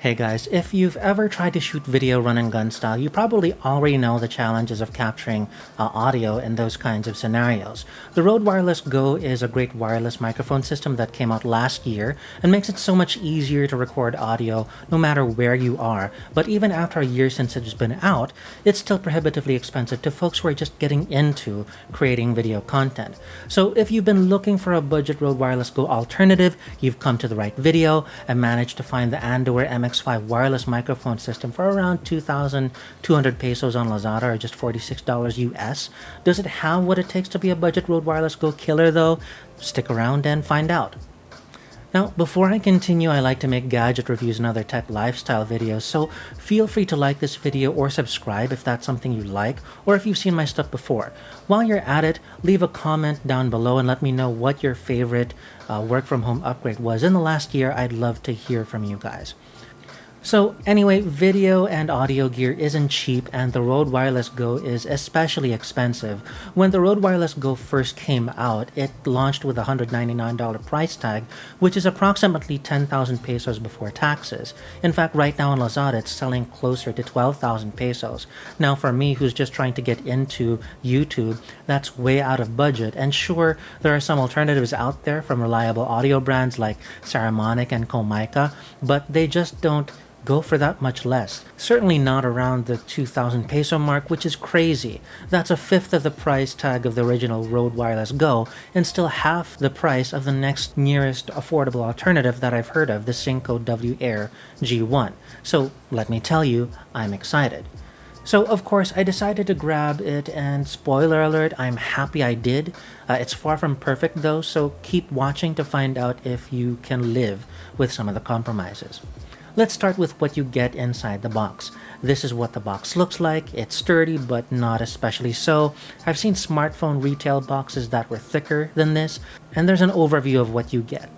Hey guys, if you've ever tried to shoot video run and gun style, you probably already know the challenges of capturing audio in those kinds of scenarios. The Rode Wireless Go is a great wireless microphone system that came out last year and makes it so much easier to record audio no matter where you are. But even after a year since it's been out, it's still prohibitively expensive to folks who are just getting into creating video content. So if you've been looking for a budget Rode Wireless Go alternative, you've come to the right video and managed to find the Andover MX5 wireless microphone system for around 2,200 pesos on Lazada, or just $46 US. Does it have what it takes to be a budget Rode Wireless Go killer though? Stick around and find out. Now, before I continue, I like to make gadget reviews and other tech lifestyle videos, so feel free to like this video or subscribe if that's something you like, or if you've seen my stuff before. While you're at it, leave a comment down below and let me know what your favorite work from home upgrade was in the last year. I'd love to hear from you guys. So anyway, video and audio gear isn't cheap, and the Rode Wireless Go is especially expensive. When the Rode Wireless Go first came out, it launched with a $199 price tag, which is approximately 10,000 pesos before taxes. In fact, right now on Lazada, it's selling closer to 12,000 pesos. Now for me, who's just trying to get into YouTube, that's way out of budget. And sure, there are some alternatives out there from reliable audio brands like Saramonic and Comica, but they just don't go for that much less. Certainly not around the 2,000 peso mark, which is crazy. That's a fifth of the price tag of the original Rode Wireless Go, and still half the price of the next nearest affordable alternative that I've heard of, the Synco W Air G1. So let me tell you, I'm excited. So of course I decided to grab it, and spoiler alert, I'm happy I did. It's far from perfect though, so keep watching to find out if you can live with some of the compromises. Let's start with what you get inside the box. This is what the box looks like. It's sturdy, but not especially so. I've seen smartphone retail boxes that were thicker than this, and there's an overview of what you get.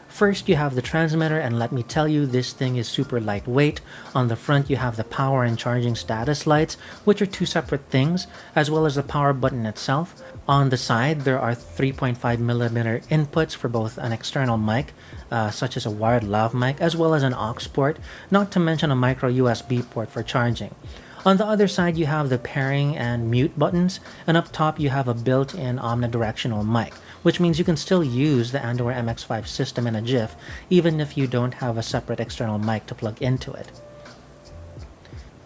First, you have the transmitter, and let me tell you, this thing is super lightweight. On the front, you have the power and charging status lights, which are two separate things, as well as the power button itself. On the side, there are 3.5mm inputs for both an external mic, such as a wired lav mic, as well as an aux port, not to mention a micro USB port for charging. On the other side, you have the pairing and mute buttons, and up top you have a built-in omnidirectional mic, which means you can still use the Andover MX5 system in a GIF, even if you don't have a separate external mic to plug into it.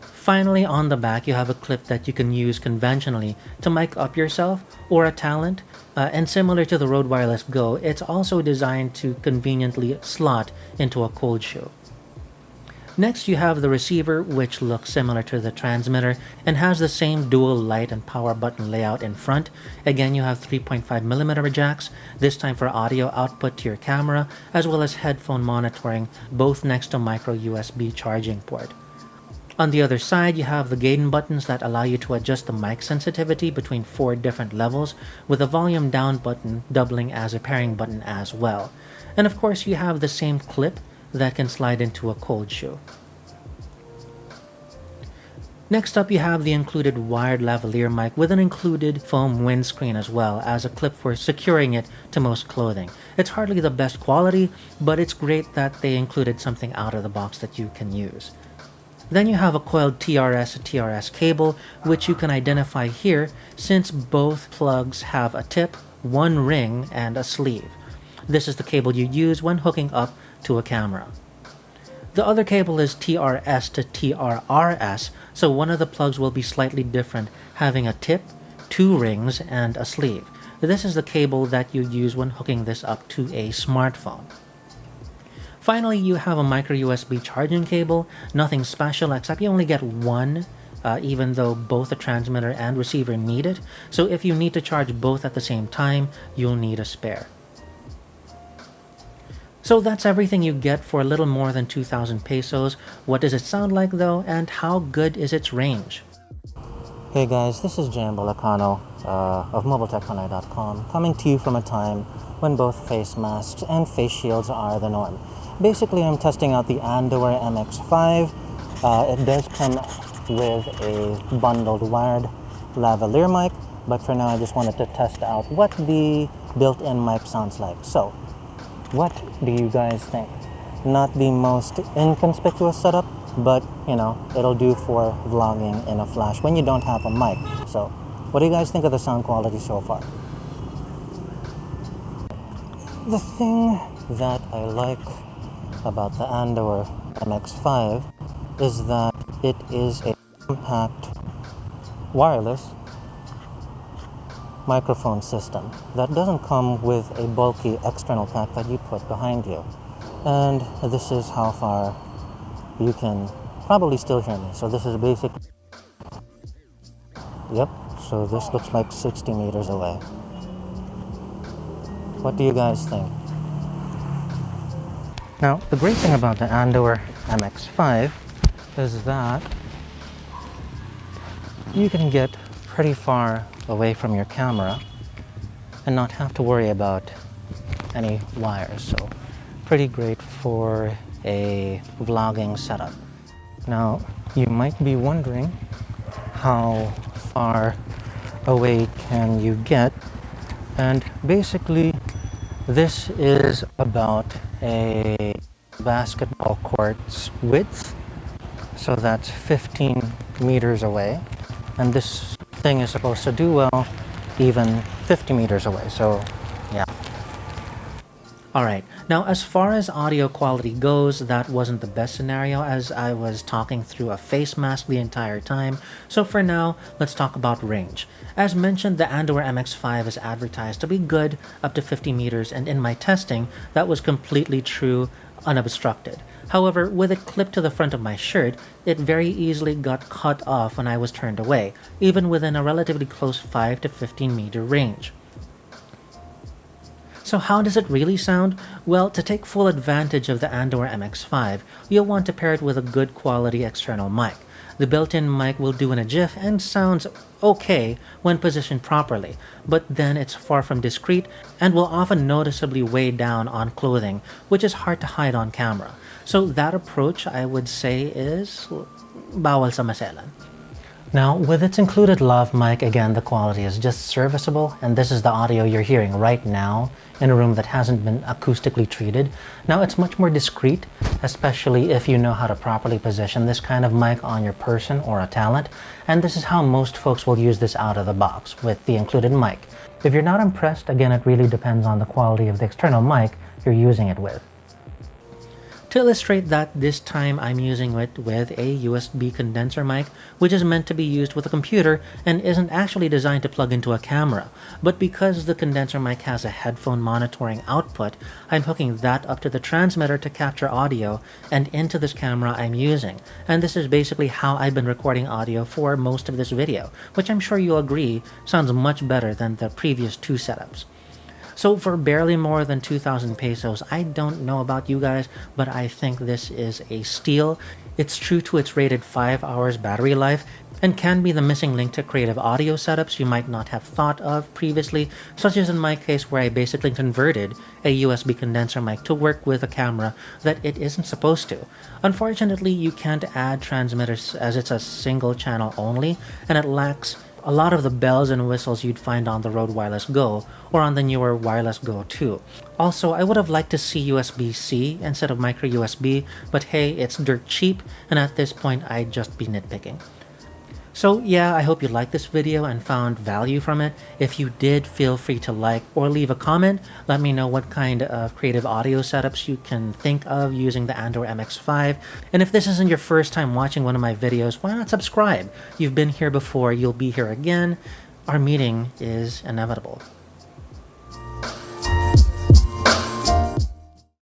Finally, on the back, you have a clip that you can use conventionally to mic up yourself or a talent, and similar to the Rode Wireless Go, it's also designed to conveniently slot into a cold shoe. Next, you have the receiver, which looks similar to the transmitter and has the same dual light and power button layout in front. Again, you have 3.5mm jacks, this time for audio output to your camera, as well as headphone monitoring, both next to micro USB charging port. On the other side, you have the gain buttons that allow you to adjust the mic sensitivity between 4 different levels, with a volume down button doubling as a pairing button as well. And of course, you have the same clip that can slide into a cold shoe. Next up, you have the included wired lavalier mic with an included foam windscreen, as well as a clip for securing it to most clothing. It's hardly the best quality, but it's great that they included something out of the box that you can use. Then you have a coiled TRS to TRS cable, which you can identify here since both plugs have a tip, one ring, and a sleeve. This is the cable you use when hooking up to a camera. The other cable is TRS to TRRS, so one of the plugs will be slightly different, having a tip, 2 rings, and a sleeve. This is the cable that you use when hooking this up to a smartphone. Finally, you have a micro USB charging cable, nothing special except you only get one, even though both the transmitter and receiver need it, so if you need to charge both at the same time, you'll need a spare. So that's everything you get for a little more than 2,000 pesos. What does it sound like though, and how good is its range? Hey guys, this is Jambo Lacano of MobileTechHunter.com, coming to you from a time when both face masks and face shields are the norm. Basically, I'm testing out the Andover MX5. It does come with a bundled wired lavalier mic, but for now I just wanted to test out what the built-in mic sounds like. So, what do you guys think? Not the most inconspicuous setup, but you know, it'll do for vlogging in a flash when you don't have a mic. So, what do you guys think of the sound quality so far? The thing that I like about the Andor MX5 is that it is a compact wireless microphone system that doesn't come with a bulky external pack that you put behind you. And this is how far you can probably still hear me. So this is basically, yep, so this looks like 60 meters away. What do you guys think? Now, the great thing about the Andor MX5 is that you can get pretty far away from your camera and not have to worry about any wires. So pretty great for a vlogging setup. Now, you might be wondering how far away can you get, and basically this is about a basketball court's width, so that's 15 meters away, and this thing is supposed to do well even 50 meters away, so yeah. Alright, now as far as audio quality goes, that wasn't the best scenario as I was talking through a face mask the entire time, so for now, let's talk about range. As mentioned, the Andor MX5 is advertised to be good up to 50 meters, and in my testing, that was completely true, unobstructed. However, with it clipped to the front of my shirt, it very easily got cut off when I was turned away, even within a relatively close 5 to 15 meter range. So how does it really sound? Well, to take full advantage of the Andor MX5, you'll want to pair it with a good quality external mic. The built-in mic will do in a jiff and sounds okay when positioned properly, but then it's far from discreet and will often noticeably weigh down on clothing, which is hard to hide on camera. So that approach, I would say, is bawal sa maselan. Now, with its included lav mic, again, the quality is just serviceable, and this is the audio you're hearing right now in a room that hasn't been acoustically treated. Now, it's much more discreet, especially if you know how to properly position this kind of mic on your person or a talent, and this is how most folks will use this out of the box, with the included mic. If you're not impressed, again, it really depends on the quality of the external mic you're using it with. To illustrate that, this time I'm using it with a USB condenser mic, which is meant to be used with a computer and isn't actually designed to plug into a camera. But because the condenser mic has a headphone monitoring output, I'm hooking that up to the transmitter to capture audio and into this camera I'm using. And this is basically how I've been recording audio for most of this video, which I'm sure you'll agree sounds much better than the previous two setups. So for barely more than 2,000 pesos, I don't know about you guys, but I think this is a steal. It's true to its rated 5 hours battery life and can be the missing link to creative audio setups you might not have thought of previously, such as in my case where I basically converted a USB condenser mic to work with a camera that it isn't supposed to. Unfortunately, you can't add transmitters as it's a single channel only, and it lacks a lot of the bells and whistles you'd find on the Rode Wireless Go or on the newer Wireless Go 2. Also, I would have liked to see USB-C instead of micro USB, but hey, it's dirt cheap, and at this point I'd just be nitpicking. So yeah, I hope you liked this video and found value from it. If you did, feel free to like or leave a comment. Let me know what kind of creative audio setups you can think of using the Andor MX5. And if this isn't your first time watching one of my videos, why not subscribe? You've been here before, you'll be here again. Our meeting is inevitable.